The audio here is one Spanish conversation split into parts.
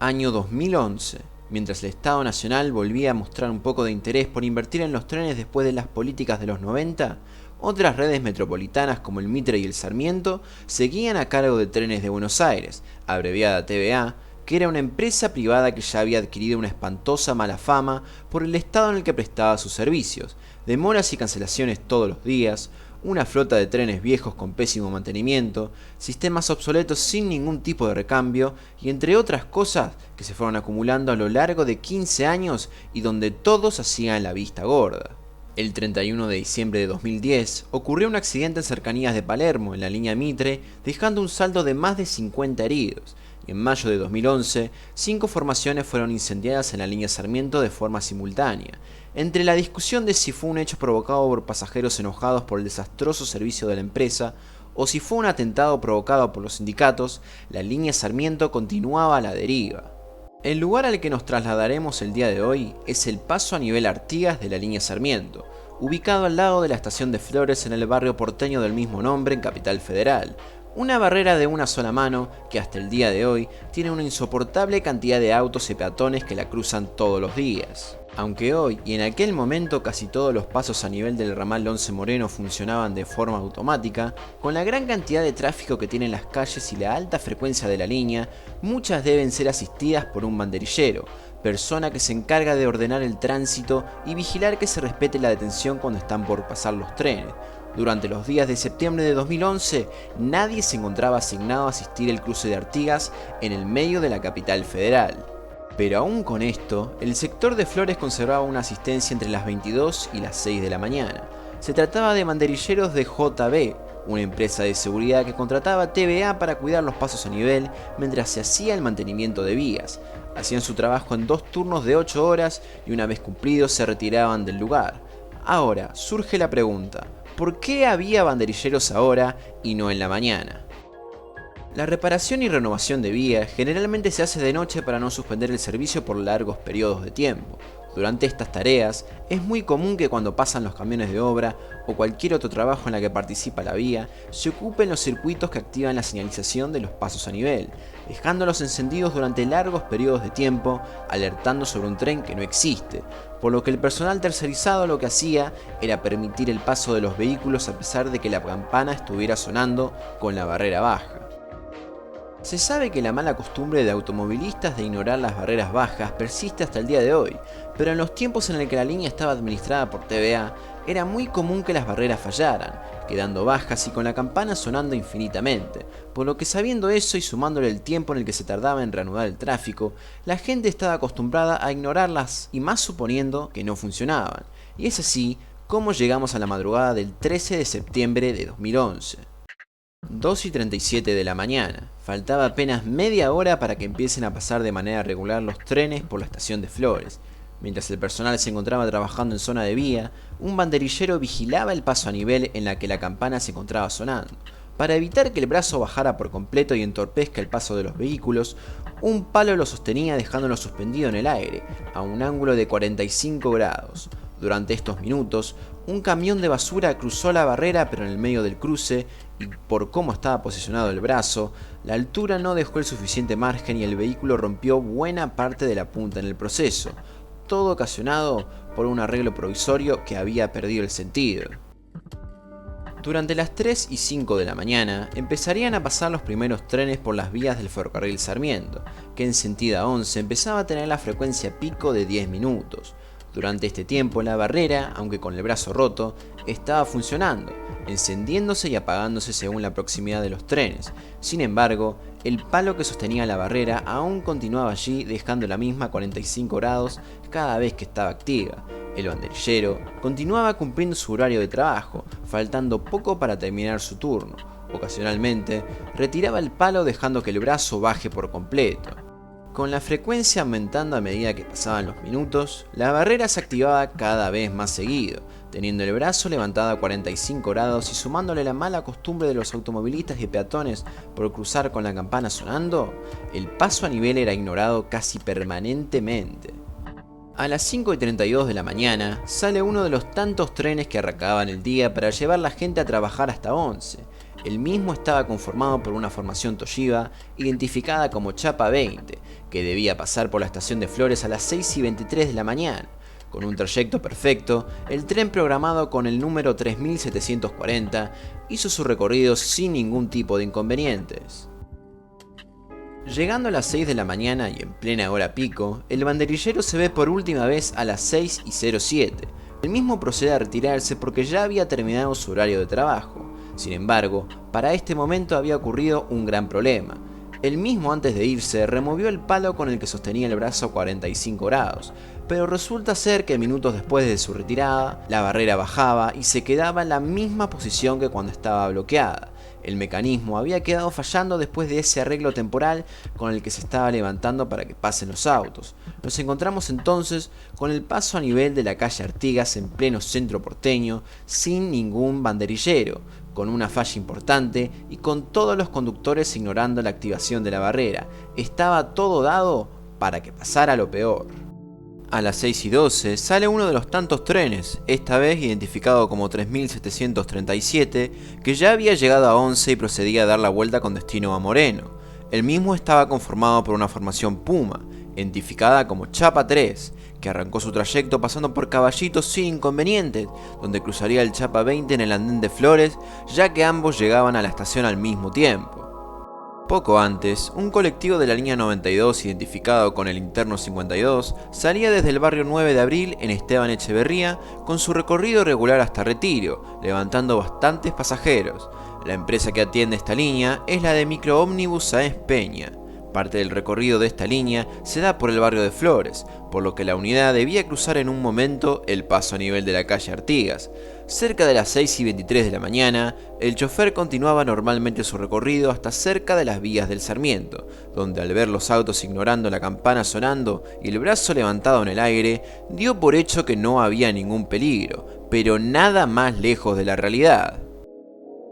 Año 2011. Mientras el Estado Nacional volvía a mostrar un poco de interés por invertir en los trenes después de las políticas de los 90, otras redes metropolitanas como el Mitre y el Sarmiento seguían a cargo de Trenes de Buenos Aires, abreviada TVA, que era una empresa privada que ya había adquirido una espantosa mala fama por el estado en el que prestaba sus servicios, demoras y cancelaciones todos los días, una flota de trenes viejos con pésimo mantenimiento, sistemas obsoletos sin ningún tipo de recambio y entre otras cosas que se fueron acumulando a lo largo de 15 años y donde todos hacían la vista gorda. El 31 de diciembre de 2010 ocurrió un accidente en cercanías de Palermo, en la línea Mitre, dejando un saldo de más de 50 heridos. Y en mayo de 2011, 5 formaciones fueron incendiadas en la línea Sarmiento de forma simultánea. Entre la discusión de si fue un hecho provocado por pasajeros enojados por el desastroso servicio de la empresa, o si fue un atentado provocado por los sindicatos, la línea Sarmiento continuaba a la deriva. El lugar al que nos trasladaremos el día de hoy es el paso a nivel Artigas de la línea Sarmiento, ubicado al lado de la estación de Flores en el barrio porteño del mismo nombre en Capital Federal. Una barrera de una sola mano que hasta el día de hoy tiene una insoportable cantidad de autos y peatones que la cruzan todos los días. Aunque hoy y en aquel momento casi todos los pasos a nivel del ramal Once Moreno funcionaban de forma automática, con la gran cantidad de tráfico que tienen las calles y la alta frecuencia de la línea, muchas deben ser asistidas por un banderillero, persona que se encarga de ordenar el tránsito y vigilar que se respete la detención cuando están por pasar los trenes. Durante los días de septiembre de 2011, nadie se encontraba asignado a asistir el cruce de Artigas en el medio de la capital federal. Pero aún con esto, el sector de Flores conservaba una asistencia entre las 22 y las 6 de la mañana. Se trataba de banderilleros de JB, una empresa de seguridad que contrataba TVA para cuidar los pasos a nivel mientras se hacía el mantenimiento de vías. Hacían su trabajo en 2 turnos de 8 horas y una vez cumplidos se retiraban del lugar. Ahora, surge la pregunta, ¿por qué había banderilleros ahora y no en la mañana? La reparación y renovación de vías generalmente se hace de noche para no suspender el servicio por largos periodos de tiempo. Durante estas tareas, es muy común que cuando pasan los camiones de obra o cualquier otro trabajo en la que participa la vía, se ocupen los circuitos que activan la señalización de los pasos a nivel, dejándolos encendidos durante largos periodos de tiempo, alertando sobre un tren que no existe, por lo que el personal tercerizado lo que hacía era permitir el paso de los vehículos a pesar de que la campana estuviera sonando con la barrera baja. Se sabe que la mala costumbre de automovilistas de ignorar las barreras bajas persiste hasta el día de hoy, pero en los tiempos en el que la línea estaba administrada por TVA, era muy común que las barreras fallaran, quedando bajas y con la campana sonando infinitamente, por lo que sabiendo eso y sumándole el tiempo en el que se tardaba en reanudar el tráfico, la gente estaba acostumbrada a ignorarlas y más suponiendo que no funcionaban, y es así como llegamos a la madrugada del 13 de septiembre de 2011. 2:37 de la mañana, faltaba apenas media hora para que empiecen a pasar de manera regular los trenes por la estación de Flores. Mientras el personal se encontraba trabajando en zona de vía, un banderillero vigilaba el paso a nivel en la que la campana se encontraba sonando. Para evitar que el brazo bajara por completo y entorpezca el paso de los vehículos, un palo lo sostenía dejándolo suspendido en el aire, a un ángulo de 45 grados. Durante estos minutos, un camión de basura cruzó la barrera pero en el medio del cruce y por cómo estaba posicionado el brazo, la altura no dejó el suficiente margen y el vehículo rompió buena parte de la punta en el proceso, todo ocasionado por un arreglo provisorio que había perdido el sentido. Durante las 3 y 5 de la mañana empezarían a pasar los primeros trenes por las vías del ferrocarril Sarmiento, que en sentido 11 empezaba a tener la frecuencia pico de 10 minutos. Durante este tiempo la barrera, aunque con el brazo roto, estaba funcionando, encendiéndose y apagándose según la proximidad de los trenes. Sin embargo, el palo que sostenía la barrera aún continuaba allí dejando la misma a 45 grados cada vez que estaba activa. El banderillero continuaba cumpliendo su horario de trabajo, faltando poco para terminar su turno. Ocasionalmente, retiraba el palo dejando que el brazo baje por completo. Con la frecuencia aumentando a medida que pasaban los minutos, la barrera se activaba cada vez más seguido, teniendo el brazo levantado a 45 grados y sumándole la mala costumbre de los automovilistas y peatones por cruzar con la campana sonando, el paso a nivel era ignorado casi permanentemente. A las 5:32 de la mañana sale uno de los tantos trenes que arrancaban el día para llevar la gente a trabajar hasta 11. El mismo estaba conformado por una formación Toshiba identificada como Chapa 20, que debía pasar por la estación de Flores a las 6:23 de la mañana. Con un trayecto perfecto, el tren programado con el número 3740 hizo su recorrido sin ningún tipo de inconvenientes. Llegando a las 6 de la mañana y en plena hora pico, el banderillero se ve por última vez a las 6:07. El mismo procede a retirarse porque ya había terminado su horario de trabajo. Sin embargo, para este momento había ocurrido un gran problema. El mismo antes de irse removió el palo con el que sostenía el brazo a 45 grados, pero resulta ser que minutos después de su retirada, la barrera bajaba y se quedaba en la misma posición que cuando estaba bloqueada. El mecanismo había quedado fallando después de ese arreglo temporal con el que se estaba levantando para que pasen los autos. Nos encontramos entonces con el paso a nivel de la calle Artigas en pleno centro porteño, sin ningún banderillero, con una falla importante y con todos los conductores ignorando la activación de la barrera. Estaba todo dado para que pasara lo peor. A las 6:12 sale uno de los tantos trenes, esta vez identificado como 3737, que ya había llegado a Once y procedía a dar la vuelta con destino a Moreno. El mismo estaba conformado por una formación Puma, identificada como Chapa 3, que arrancó su trayecto pasando por Caballito sin inconvenientes, donde cruzaría el Chapa 20 en el andén de Flores, ya que ambos llegaban a la estación al mismo tiempo. Poco antes, un colectivo de la línea 92, identificado con el interno 52, salía desde el barrio 9 de Abril en Esteban Echeverría con su recorrido regular hasta Retiro, levantando bastantes pasajeros. La empresa que atiende esta línea es la de Microómnibus Sáenz Peña. Parte del recorrido de esta línea se da por el barrio de Flores, por lo que la unidad debía cruzar en un momento el paso a nivel de la calle Artigas. Cerca de las 6:23 de la mañana, el chofer continuaba normalmente su recorrido hasta cerca de las vías del Sarmiento, donde al ver los autos ignorando la campana sonando y el brazo levantado en el aire, dio por hecho que no había ningún peligro, pero nada más lejos de la realidad.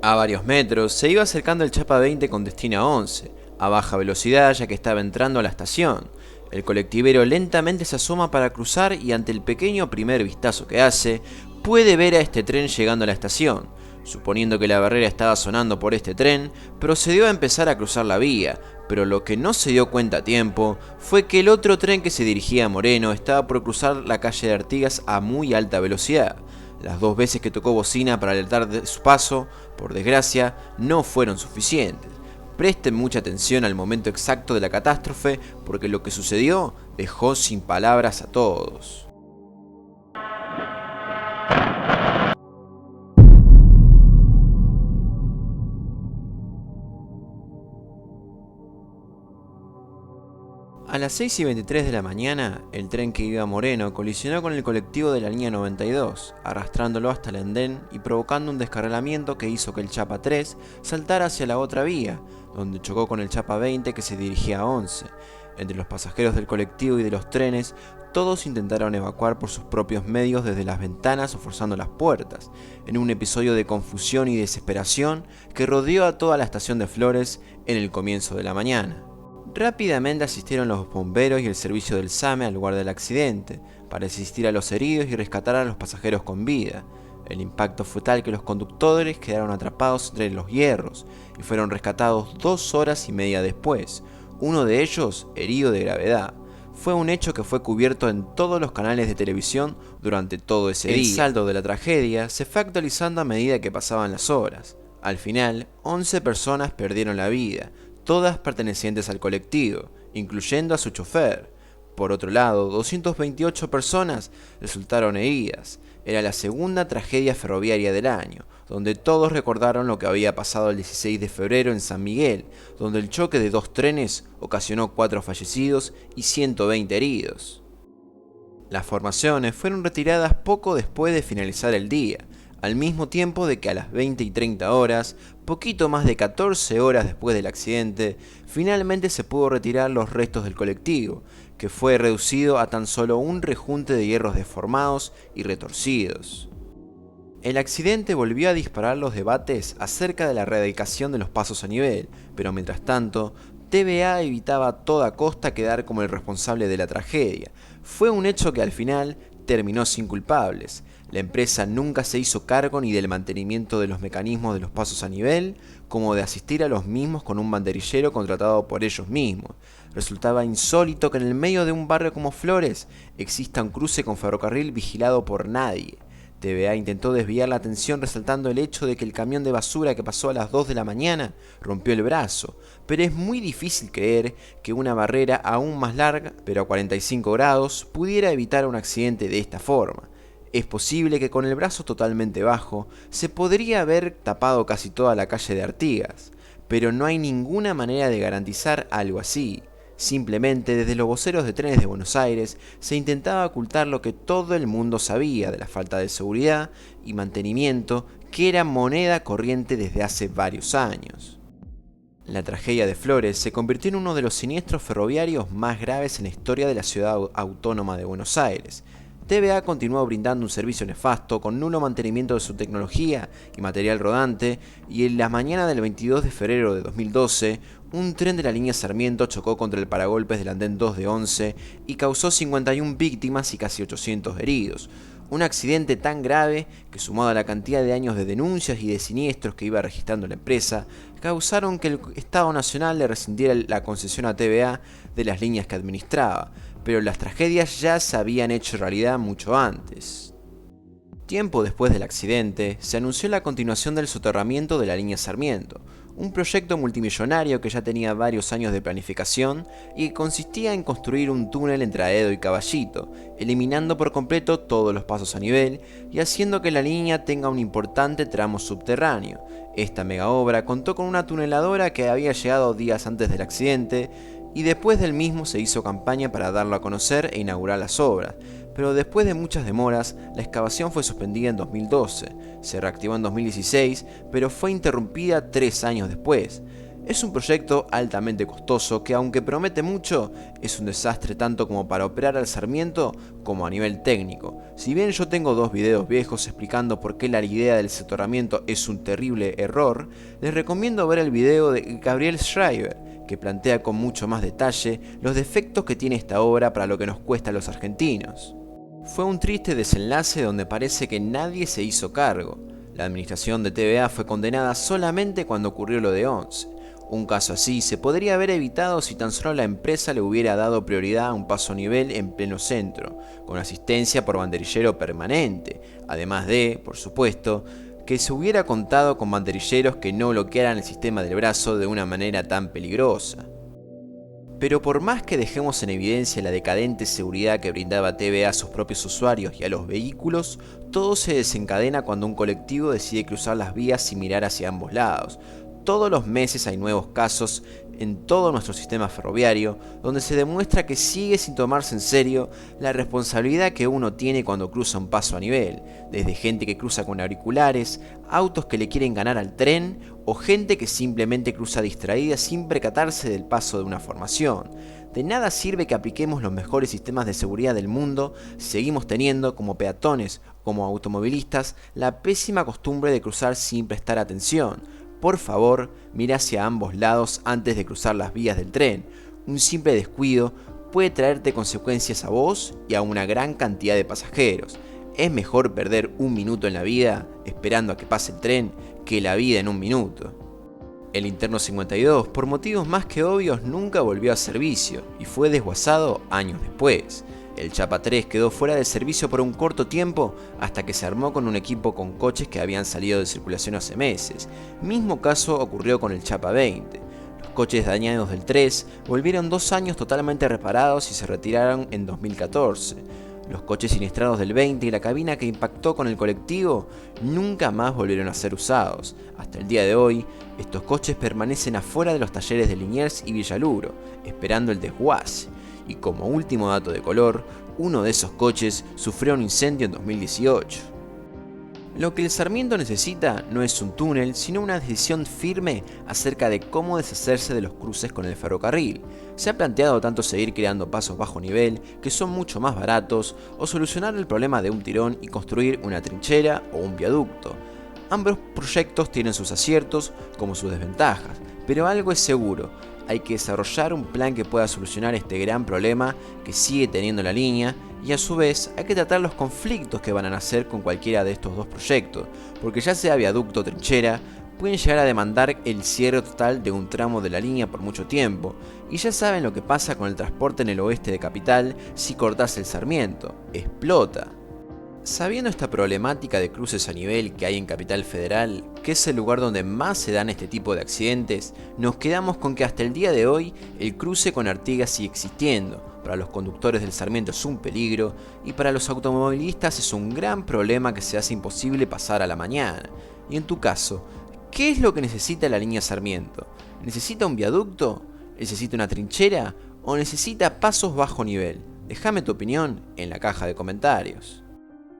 A varios metros se iba acercando el Chapa 20 con destino a Once, a baja velocidad ya que estaba entrando a la estación. El colectivero lentamente se asoma para cruzar y ante el pequeño primer vistazo que hace, puede ver a este tren llegando a la estación. Suponiendo que la barrera estaba sonando por este tren, procedió a empezar a cruzar la vía, pero lo que no se dio cuenta a tiempo fue que el otro tren que se dirigía a Moreno estaba por cruzar la calle de Artigas a muy alta velocidad. Las 2 veces que tocó bocina para alertar de su paso, por desgracia, no fueron suficientes. Presten mucha atención al momento exacto de la catástrofe porque lo que sucedió dejó sin palabras a todos. A las 6:23 de la mañana, el tren que iba a Moreno colisionó con el colectivo de la línea 92, arrastrándolo hasta el andén y provocando un descarrilamiento que hizo que el Chapa 3 saltara hacia la otra vía, donde chocó con el Chapa 20 que se dirigía a Once. Entre los pasajeros del colectivo y de los trenes, todos intentaron evacuar por sus propios medios desde las ventanas o forzando las puertas, en un episodio de confusión y desesperación que rodeó a toda la estación de Flores en el comienzo de la mañana. Rápidamente asistieron los bomberos y el servicio del SAME al lugar del accidente, para asistir a los heridos y rescatar a los pasajeros con vida. El impacto fue tal que los conductores quedaron atrapados entre los hierros y fueron rescatados 2 horas y media después, uno de ellos herido de gravedad. Fue un hecho que fue cubierto en todos los canales de televisión durante todo ese día. El saldo de la tragedia se fue actualizando a medida que pasaban las horas. Al final, 11 personas perdieron la vida, todas pertenecientes al colectivo, incluyendo a su chofer. Por otro lado, 228 personas resultaron heridas. Era la segunda tragedia ferroviaria del año, donde todos recordaron lo que había pasado el 16 de febrero en San Miguel, donde el choque de 2 trenes ocasionó 4 fallecidos y 120 heridos. Las formaciones fueron retiradas poco después de finalizar el día, al mismo tiempo de que a las 20:30 horas, poquito más de 14 horas después del accidente, finalmente se pudo retirar los restos del colectivo, que fue reducido a tan solo un rejunte de hierros deformados y retorcidos. El accidente volvió a disparar los debates acerca de la erradicación de los pasos a nivel, pero mientras tanto, TVA evitaba a toda costa quedar como el responsable de la tragedia. Fue un hecho que al final terminó sin culpables. La empresa nunca se hizo cargo ni del mantenimiento de los mecanismos de los pasos a nivel, como de asistir a los mismos con un banderillero contratado por ellos mismos. Resultaba insólito que en el medio de un barrio como Flores exista un cruce con ferrocarril vigilado por nadie. TVA intentó desviar la atención resaltando el hecho de que el camión de basura que pasó a las 2 de la mañana rompió el brazo, pero es muy difícil creer que una barrera aún más larga, pero a 45 grados, pudiera evitar un accidente de esta forma. Es posible que con el brazo totalmente bajo se podría haber tapado casi toda la calle de Artigas, pero no hay ninguna manera de garantizar algo así. Simplemente desde los voceros de trenes de Buenos Aires se intentaba ocultar lo que todo el mundo sabía de la falta de seguridad y mantenimiento que era moneda corriente desde hace varios años. La tragedia de Flores se convirtió en uno de los siniestros ferroviarios más graves en la historia de la ciudad autónoma de Buenos Aires. TVA continuó brindando un servicio nefasto con nulo mantenimiento de su tecnología y material rodante, y en la mañana del 22 de febrero de 2012, un tren de la línea Sarmiento chocó contra el paragolpes del andén 2 de 11 y causó 51 víctimas y casi 800 heridos. Un accidente tan grave que, sumado a la cantidad de años de denuncias y de siniestros que iba registrando la empresa, causaron que el Estado Nacional le rescindiera la concesión a TVA de las líneas que administraba, pero las tragedias ya se habían hecho realidad mucho antes. Tiempo después del accidente, se anunció la continuación del soterramiento de la línea Sarmiento, un proyecto multimillonario que ya tenía varios años de planificación y que consistía en construir un túnel entre Aedo y Caballito, eliminando por completo todos los pasos a nivel y haciendo que la línea tenga un importante tramo subterráneo. Esta mega obra contó con una tuneladora que había llegado días antes del accidente, y después del mismo se hizo campaña para darlo a conocer e inaugurar las obras, pero después de muchas demoras, la excavación fue suspendida en 2012, se reactivó en 2016, pero fue interrumpida 3 años después. Es un proyecto altamente costoso que, aunque promete mucho, es un desastre tanto como para operar al Sarmiento como a nivel técnico. Si bien yo tengo 2 videos viejos explicando por qué la idea del soterramiento es un terrible error, les recomiendo ver el video de Gabriel Schreiber, que plantea con mucho más detalle los defectos que tiene esta obra para lo que nos cuesta a los argentinos. Fue un triste desenlace donde parece que nadie se hizo cargo. La administración de TVA fue condenada solamente cuando ocurrió lo de 11. Un caso así se podría haber evitado si tan solo la empresa le hubiera dado prioridad a un paso a nivel en pleno centro, con asistencia por banderillero permanente, además de, por supuesto, que se hubiera contado con banderilleros que no bloquearan el sistema del brazo de una manera tan peligrosa. Pero por más que dejemos en evidencia la decadente seguridad que brindaba TVA a sus propios usuarios y a los vehículos, todo se desencadena cuando un colectivo decide cruzar las vías sin mirar hacia ambos lados. Todos los meses hay nuevos casos en todo nuestro sistema ferroviario, donde se demuestra que sigue sin tomarse en serio la responsabilidad que uno tiene cuando cruza un paso a nivel, desde gente que cruza con auriculares, autos que le quieren ganar al tren o gente que simplemente cruza distraída sin percatarse del paso de una formación. De nada sirve que apliquemos los mejores sistemas de seguridad del mundo si seguimos teniendo, como peatones o como automovilistas, la pésima costumbre de cruzar sin prestar atención. Por favor, mira hacia ambos lados antes de cruzar las vías del tren. Un simple descuido puede traerte consecuencias a vos y a una gran cantidad de pasajeros. Es mejor perder 1 minuto en la vida esperando a que pase el tren que la vida en 1 minuto. El Interno 52, por motivos más que obvios, nunca volvió a servicio y fue desguazado años después. El Chapa 3 quedó fuera de servicio por un corto tiempo hasta que se armó con un equipo con coches que habían salido de circulación hace meses. Mismo caso ocurrió con el Chapa 20. Los coches dañados del 3 volvieron 2 años totalmente reparados y se retiraron en 2014. Los coches siniestrados del 20 y la cabina que impactó con el colectivo nunca más volvieron a ser usados. Hasta el día de hoy, estos coches permanecen afuera de los talleres de Liniers y Villaluro, esperando el desguace. Y como último dato de color, uno de esos coches sufrió un incendio en 2018. Lo que el Sarmiento necesita no es un túnel, sino una decisión firme acerca de cómo deshacerse de los cruces con el ferrocarril. Se ha planteado tanto seguir creando pasos bajo nivel, que son mucho más baratos, o solucionar el problema de un tirón y construir una trinchera o un viaducto. Ambos proyectos tienen sus aciertos como sus desventajas, pero algo es seguro: hay que desarrollar un plan que pueda solucionar este gran problema que sigue teniendo la línea, y a su vez hay que tratar los conflictos que van a nacer con cualquiera de estos dos proyectos, porque ya sea viaducto o trinchera, pueden llegar a demandar el cierre total de un tramo de la línea por mucho tiempo, y ya saben lo que pasa con el transporte en el oeste de Capital si cortás el Sarmiento, explota. Sabiendo esta problemática de cruces a nivel que hay en Capital Federal, que es el lugar donde más se dan este tipo de accidentes, nos quedamos con que hasta el día de hoy el cruce con Artigas sigue existiendo. Para los conductores del Sarmiento es un peligro y para los automovilistas es un gran problema que se hace imposible pasar a la mañana. Y en tu caso, ¿qué es lo que necesita la línea Sarmiento? ¿Necesita un viaducto? ¿Necesita una trinchera? ¿O necesita pasos bajo nivel? Déjame tu opinión en la caja de comentarios.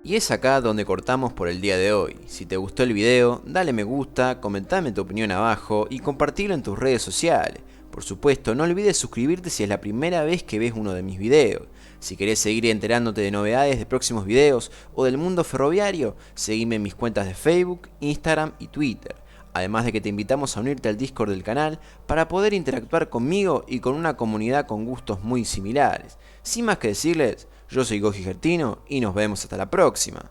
Y es acá donde cortamos por el día de hoy. Si te gustó el video, dale me gusta, comentame tu opinión abajo y compartilo en tus redes sociales. Por supuesto, no olvides suscribirte si es la primera vez que ves uno de mis videos. Si querés seguir enterándote de novedades de próximos videos o del mundo ferroviario, seguime en mis cuentas de Facebook, Instagram y Twitter. Además de que te invitamos a unirte al Discord del canal para poder interactuar conmigo y con una comunidad con gustos muy similares. Sin más que decirles, yo soy Goji Gertino y nos vemos hasta la próxima.